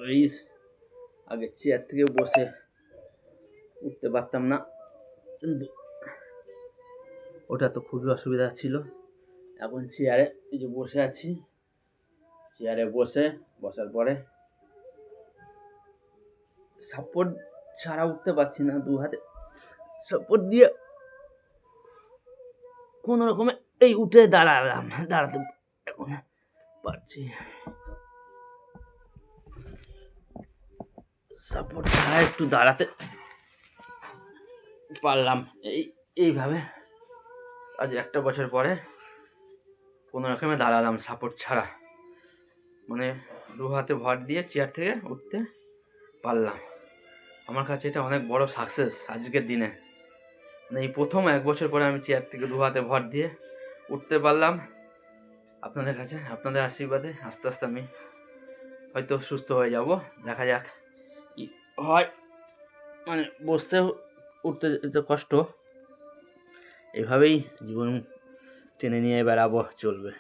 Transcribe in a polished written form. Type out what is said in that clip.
ওই আগে চেয়ার থেকে বসে উঠতে পারতাম না, কিন্তু ওটা তো খুবই অসুবিধা ছিল। এখন চেয়ারে এই যে বসে আছি, চেয়ারে বসার পরে সাপোর্ট ছাড়া উঠতে পারছি না, দু হাতে সাপোর্ট দিয়ে কোনো রকমে এই উঠে দাঁড়াতে এখন পারছি। সাপোর্ট ছাড়া একটু দাঁড়াতে পারলাম এইভাবে। আজ 1 বছর পরে কোনো রকমে দাঁড়ালাম সাপোর্ট ছাড়া, মানে 2 হাতে ভর দিয়ে চেয়ার থেকে উঠতে পারলাম। আমার কাছে এটা অনেক বড় সাকসেস আজকের দিনে। মানে এই প্রথম 1 বছর পরে আমি চেয়ার থেকে 2 হাতে ভর দিয়ে উঠতে পারলাম। আপনাদের কাছে, আপনাদের আশীর্বাদে আস্তে আস্তে আমি হয়তো সুস্থ হয়ে যাব, দেখা যাক কি হয়। মানে বসতে উঠতে যেতে কষ্ট, এভাবেই জীবন টেনে নিয়ে বেড়াবো, চলবে।